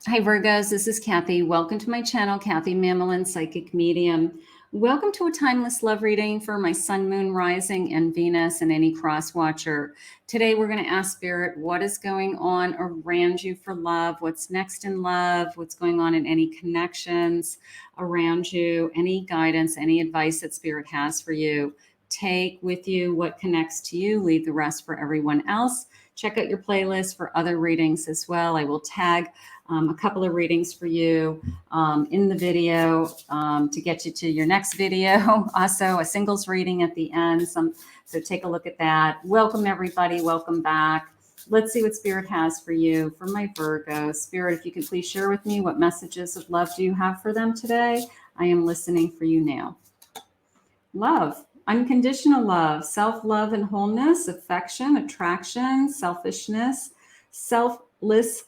Hi Virgos, this is Kathy. Welcome to my channel, Kathy Mamolen, Psychic Medium. Welcome to a timeless love reading for my Sun, Moon, Rising, and Venus, and any cross watcher. Today we're going to ask Spirit what is going on around you for love, what's next in love, what's going on in any connections around you, any guidance, any advice that Spirit has for you. Take with you what connects to you, leave the rest for everyone else. Check out your playlist for other readings as well. I will tag a couple of readings for you in the video to get you to your next video. Also, a singles reading at the end. So take a look at that. Welcome, everybody. Welcome back. Let's see what Spirit has for you, for my Virgo. Spirit, if you could please share with me what messages of love do you have for them today? I am listening for you now. Love. Unconditional love, self-love and wholeness, affection, attraction, selfishness, selflessness,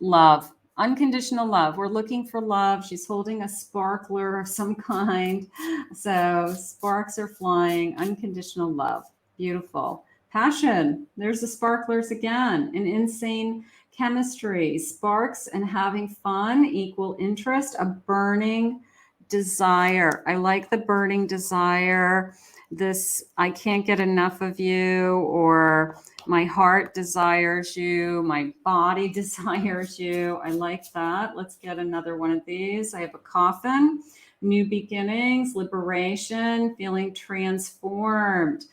love, unconditional love. We're looking for love. She's holding a sparkler of some kind. So sparks are flying, unconditional love. Beautiful. Passion. There's the sparklers again. An insane chemistry, sparks and having fun, equal interest, a burning desire. I like the burning desire. This, I can't get enough of you, or my heart desires you, my body desires you. I like that. Let's get another one of these. I have a coffin, new beginnings, liberation, feeling transformed.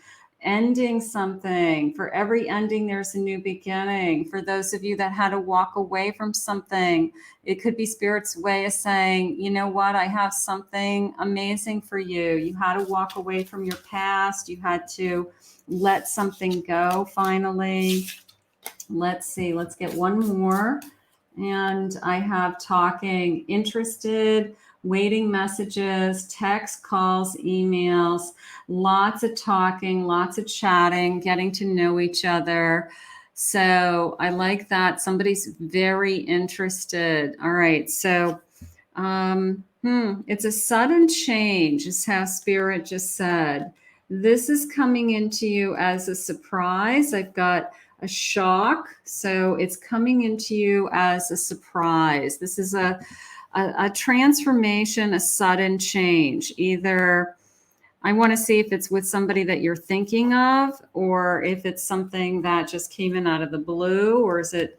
Ending something. For every ending, there's a new beginning. For those of you that had to walk away from something, it could be Spirit's way of saying, you know what, I have something amazing for you. You had to walk away from your past. You had to let something go finally. Let's see, let's get one more. And I have talking, interested, waiting messages, text, calls, emails, lots of talking, lots of chatting, getting to know each other. So I like that. Somebody's very interested. All right. So it's a sudden change, is how Spirit just said. This is coming into you as a surprise. I've got a shock. So it's coming into you as a surprise. This is a transformation, a sudden change. Either I want to see if it's with somebody that you're thinking of, or if it's something that just came in out of the blue, or is it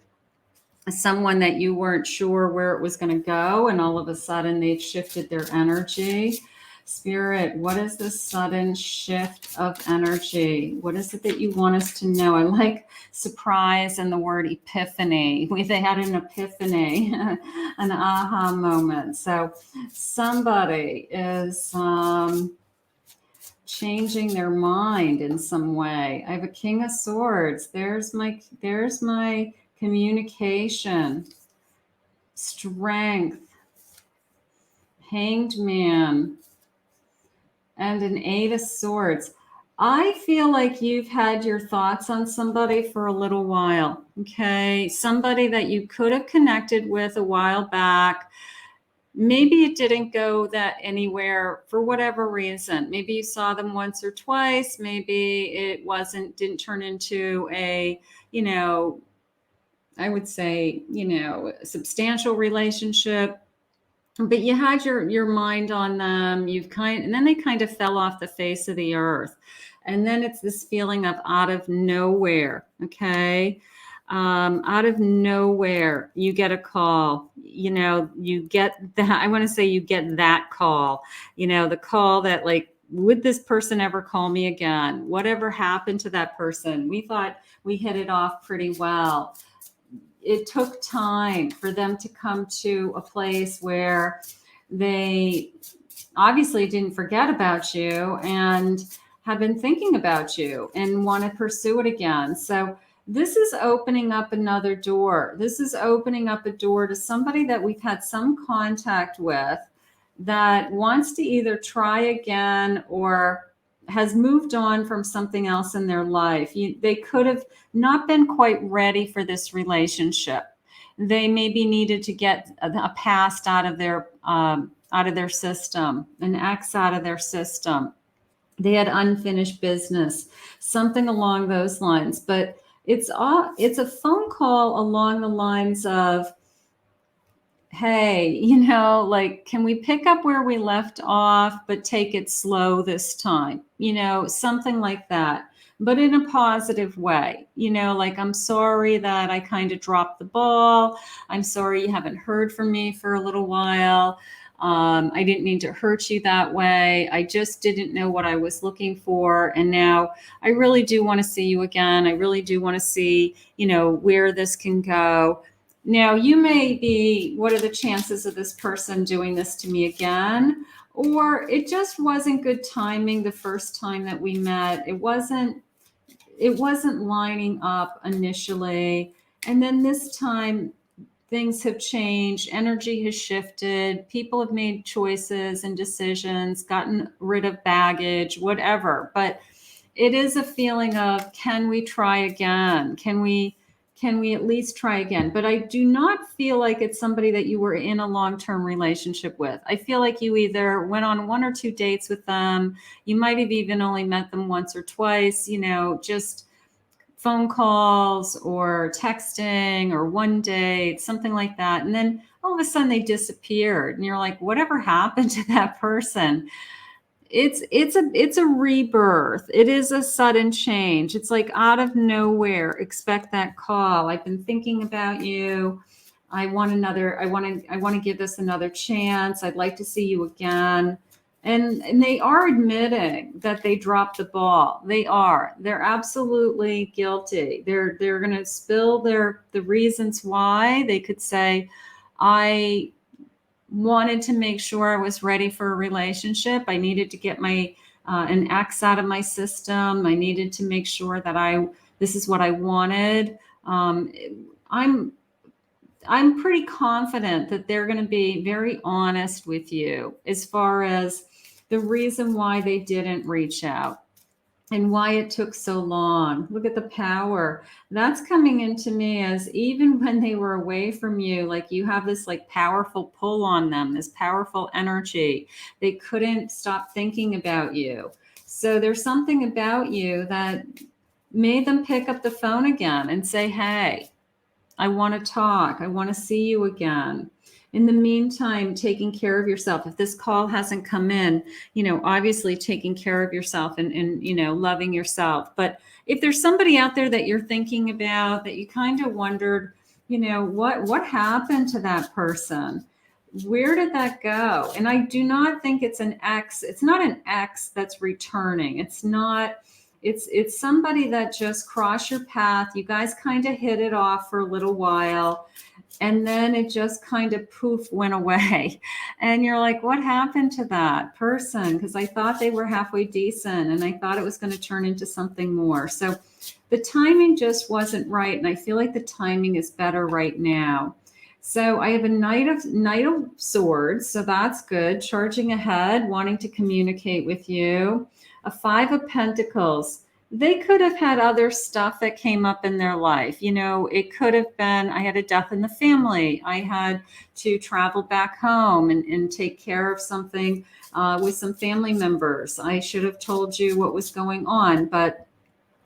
someone that you weren't sure where it was going to go and all of a sudden they've shifted their energy. Spirit, what is this sudden shift of energy? What is it that you want us to know? I like surprise and the word epiphany. They had an epiphany, an aha moment. So somebody is changing their mind in some way. I have a King of Swords. There's my communication, strength, Hanged Man, and an Eight of Swords. I feel like you've had your thoughts on somebody for a little while, okay? Somebody that you could have connected with a while back. Maybe it didn't go that anywhere for whatever reason. Maybe you saw them once or twice. Maybe it didn't turn into a, I would say, a substantial relationship. But you had your mind on them. And then they kind of fell off the face of the earth. And then it's this feeling of out of nowhere. Okay. Out of nowhere, you get a call, you get that. I want to say you get that call, the call that like, would this person ever call me again? Whatever happened to that person? We thought we hit it off pretty well. It took time for them to come to a place where they obviously didn't forget about you and have been thinking about you and want to pursue it again. So this is opening up another door. This is opening up a door to somebody that we've had some contact with that wants to either try again or has moved on from something else in their life. They could have not been quite ready for this relationship. They maybe needed to get a past out of their system, an ex out of their system. They had unfinished business, something along those lines. But it's a phone call along the lines of, hey, like, can we pick up where we left off, but take it slow this time? Something like that, but in a positive way. Like, I'm sorry that I kind of dropped the ball. I'm sorry you haven't heard from me for a little while. I didn't mean to hurt you that way. I just didn't know what I was looking for. And now I really do want to see you again. I really do want to see, where this can go. Now, you may be, what are the chances of this person doing this to me again? Or it just wasn't good timing the first time that we met. It wasn't lining up initially. And then this time things have changed, energy has shifted, people have made choices and decisions, gotten rid of baggage, whatever. But it is a feeling of, can we try again? Can we at least try again? But I do not feel like it's somebody that you were in a long-term relationship with. I feel like you either went on 1 or 2 dates with them. You might have even only met them once or twice, just phone calls or texting or one date, something like that. And then all of a sudden they disappeared. And you're like, whatever happened to that person? It's a rebirth. It is a sudden change. It's like out of nowhere. Expect that call. I've been thinking about you. I want to give this another chance. I'd like to see you again. And they are admitting that they dropped the ball. They're absolutely guilty. They're going to spill the reasons why. They could say, I wanted to make sure I was ready for a relationship. I needed to get my an ex out of my system. I needed to make sure that this is what I wanted. I'm pretty confident that they're going to be very honest with you as far as the reason why they didn't reach out and why it took so long. Look at the power. That's coming into me as, even when they were away from you, like, you have this like powerful pull on them, this powerful energy. They couldn't stop thinking about you. So there's something about you that made them pick up the phone again and say, hey, I want to talk. I want to see you again. In the meantime, taking care of yourself. If this call hasn't come in, obviously taking care of yourself and loving yourself. But if there's somebody out there that you're thinking about, that you kind of wondered, what happened to that person? Where did that go? And I do not think it's an ex. It's not an ex that's returning. It's not. It's somebody that just crossed your path. You guys kind of hit it off for a little while, and then it just kind of poof went away. And you're like, what happened to that person? Because I thought they were halfway decent, and I thought it was going to turn into something more. So the timing just wasn't right, and I feel like the timing is better right now. So I have a Knight of Swords, so that's good. Charging ahead, wanting to communicate with you. A 5 of Pentacles. They could have had other stuff that came up in their life. It could have been, I had a death in the family. I had to travel back home and take care of something with some family members. I should have told you what was going on, but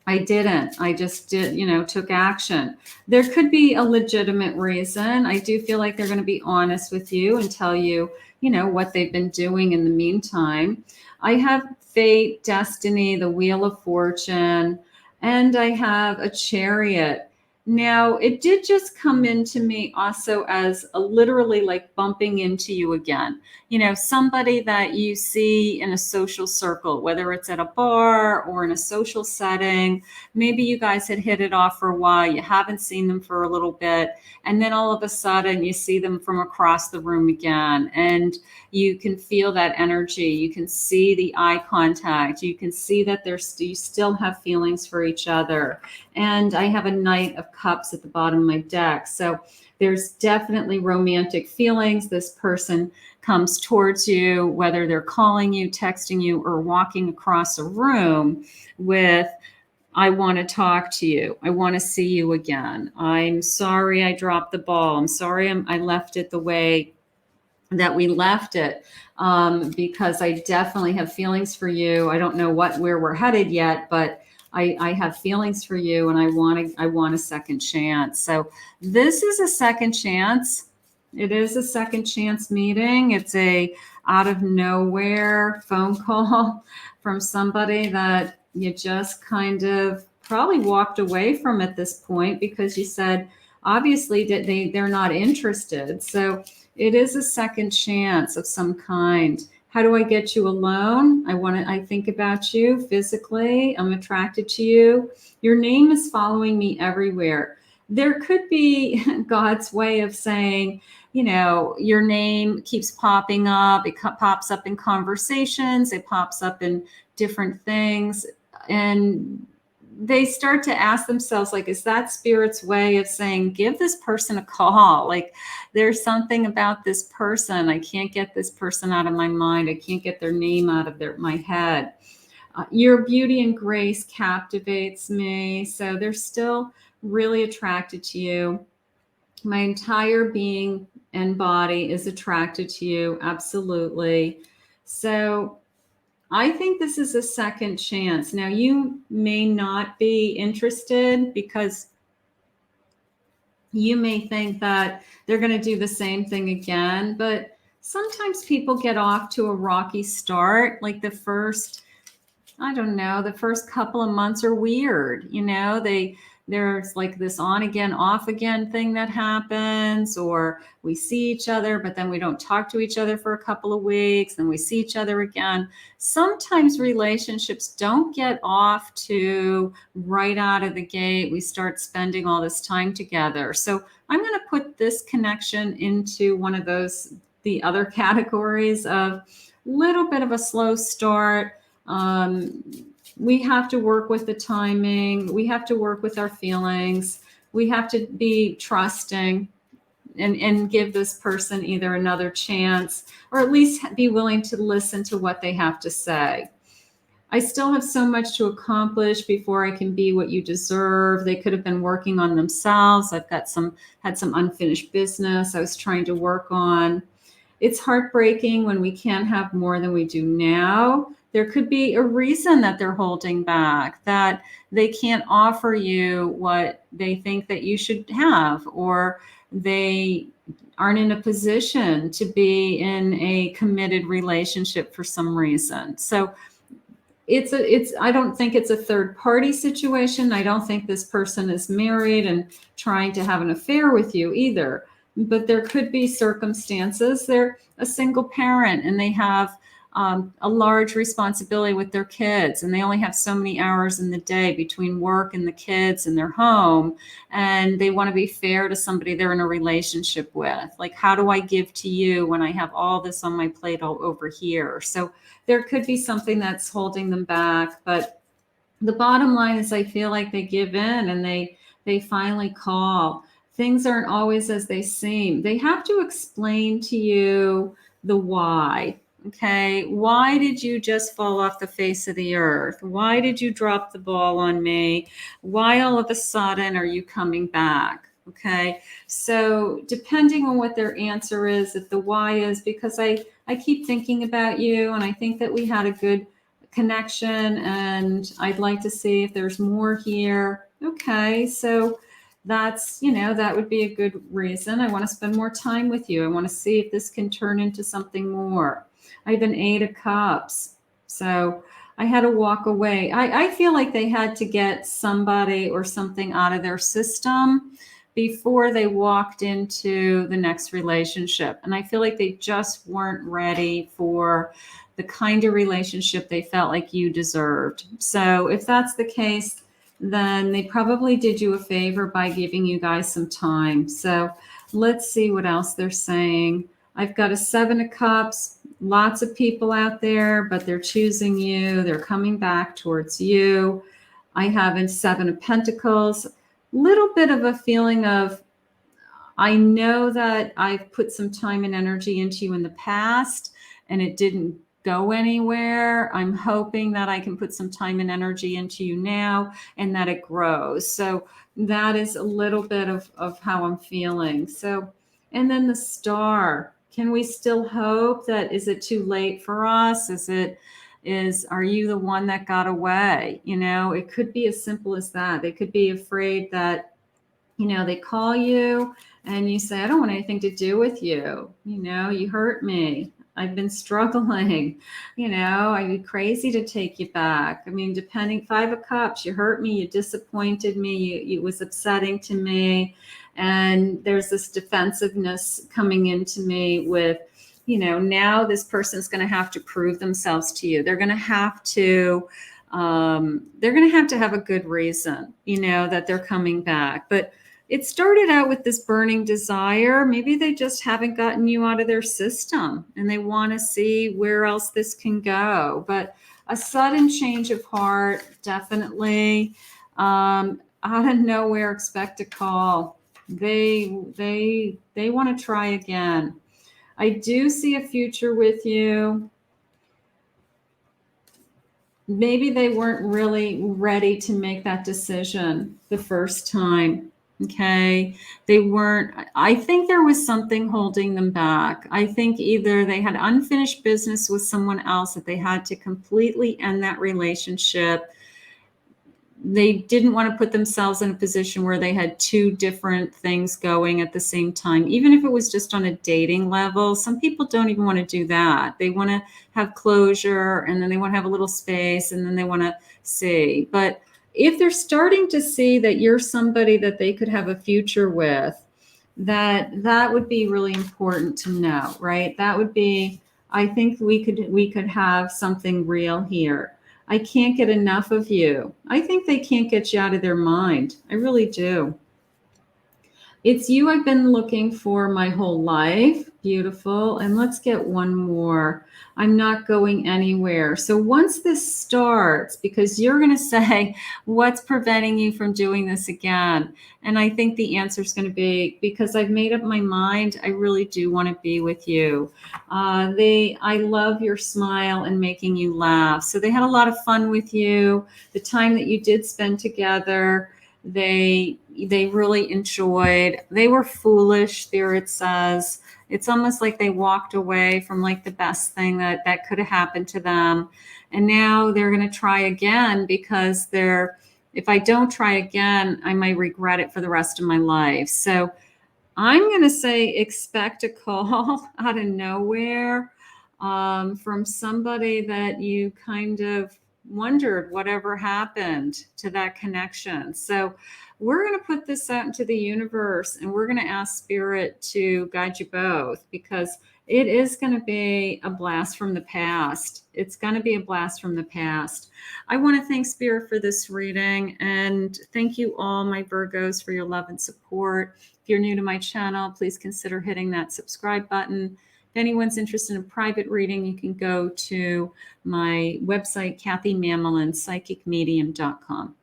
I didn't. I just took action. There could be a legitimate reason. I do feel like they're going to be honest with you and tell you, what they've been doing in the meantime. I have Fate, Destiny, the Wheel of Fortune, and I have a Chariot. Now, it did just come into me also as a literally like bumping into you again. Somebody that you see in a social circle, whether it's at a bar or in a social setting. Maybe you guys had hit it off for a while. You haven't seen them for a little bit. And then all of a sudden you see them from across the room again. And you can feel that energy. You can see the eye contact. You can see that you still have feelings for each other. And I have a Knight of Cups at the bottom of my deck. So there's definitely romantic feelings. This person comes towards you, whether they're calling you, texting you, or walking across a room with, I want to talk to you. I want to see you again. I'm sorry I dropped the ball. I'm sorry I left it the way that we left it, because I definitely have feelings for you. I don't know where we're headed yet, but I have feelings for you, and I want a second chance. So this is a second chance. It is a second chance meeting. It's a out of nowhere phone call from somebody that you just kind of probably walked away from at this point because you said obviously that they're not interested. So it is a second chance of some kind. How do I get you alone? I think about you physically. I'm attracted to you. Your name is following me everywhere. There could be God's way of saying, your name keeps popping up. It pops up in conversations. It pops up in different things. And they start to ask themselves, like, is that spirit's way of saying, give this person a call? Like, there's something about this person. I can't get this person out of my mind. I can't get their name out of my head. Your beauty and grace captivates me. So they're still really attracted to you. My entire being and body is attracted to you. Absolutely. So I think this is a second chance. Now, you may not be interested because you may think that they're going to do the same thing again, but sometimes people get off to a rocky start. Like the first couple of months are weird. There's like this on again, off again thing that happens, or we see each other, but then we don't talk to each other for a couple of weeks, then we see each other again. Sometimes relationships don't get off to right out of the gate. We start spending all this time together. So I'm going to put this connection into one of the other categories of little bit of a slow start. We have to work with the timing. We have to work with our feelings. We have to be trusting and give this person either another chance or at least be willing to listen to what they have to say. I still have so much to accomplish before I can be what you deserve. They could have been working on themselves. I've had some unfinished business I was trying to work on. It's heartbreaking when we can't have more than we do now. There could be a reason that they're holding back, that they can't offer you what they think that you should have, or they aren't in a position to be in a committed relationship for some reason. So I don't think it's a third party situation. I don't think this person is married and trying to have an affair with you either. But there could be circumstances. They're a single parent and they have a large responsibility with their kids, and they only have so many hours in the day between work and the kids and their home, and they want to be fair to somebody they're in a relationship with. Like, how do I give to you when I have all this on my plate all over here? So there could be something that's holding them back, but the bottom line is I feel like they give in and they finally call. Things aren't always as they seem. They have to explain to you the why. Okay, why did you just fall off the face of the earth? Why did you drop the ball on me? Why all of a sudden are you coming back? Okay, so depending on what their answer is, if the why is because I keep thinking about you and I think that we had a good connection and I'd like to see if there's more here. Okay, so that's, that would be a good reason. I want to spend more time with you. I want to see if this can turn into something more. I have an 8 of Cups. So I had to walk away. I feel like they had to get somebody or something out of their system before they walked into the next relationship. And I feel like they just weren't ready for the kind of relationship they felt like you deserved. So if that's the case, then they probably did you a favor by giving you guys some time. So let's see what else they're saying. I've got a 7 of Cups, lots of people out there, but they're choosing you. They're coming back towards you. I have a 7 of Pentacles, little bit of a feeling of, I know that I've put some time and energy into you in the past and it didn't go anywhere. I'm hoping that I can put some time and energy into you now and that it grows. So that is a little bit of how I'm feeling. So, and then the Star. Can we still hope that, is it too late for us? Is it is, are you the one that got away? You know, it could be as simple as that. They could be afraid that, you know, they call you and you say, I don't want anything to do with you. You know, you hurt me. I've been struggling. You know, I'd be crazy to take you back. I mean, depending, 5 of Cups, you hurt me, you disappointed me, it was upsetting to me. And there's this defensiveness coming into me with, you know, now this person's going to have to prove themselves to you. They're going to have to have a good reason, you know, that they're coming back. But it started out with this burning desire. Maybe they just haven't gotten you out of their system and they want to see where else this can go. But a sudden change of heart, definitely. Out of nowhere, expect a call. They want to try again. I do see a future with you. Maybe they weren't really ready to make that decision the first time. Okay. They weren't, I think there was something holding them back. I think either they had unfinished business with someone else that they had to completely end that relationship. They didn't want to put themselves in a position where they had 2 different things going at the same time, even if it was just on a dating level. Some people don't even want to do that. They want to have closure, and then they want to have a little space, and then they want to see. But if they're starting to see that you're somebody that they could have a future with, that would be really important to know, right? That would be, I think we could have something real here. I can't get enough of you. I think they can't get you out of their mind. I really do. It's you I've been looking for my whole life. Beautiful. And let's get one more. I'm not going anywhere. So once this starts, because you're going to say, what's preventing you from doing this again? And I think the answer is going to be, because I've made up my mind. I really do want to be with you. I love your smile and making you laugh. So they had a lot of fun with you. The time that you did spend together, they really enjoyed. They were foolish, Spirit says. It's almost like they walked away from like the best thing that could have happened to them. And now they're going to try again, because if I don't try again, I might regret it for the rest of my life. So I'm going to say expect a call out of nowhere from somebody that you kind of wondered whatever happened to that connection. So we're going to put this out into the universe, and we're going to ask Spirit to guide you both, because it is going to be a blast from the past. It's going to be a blast from the past. I want to thank Spirit for this reading, and thank you all, my Virgos, for your love and support. If you're new to my channel, please consider hitting that subscribe button. If anyone's interested in private reading, you can go to my website, Kathy Mamolen, psychicmedium.com.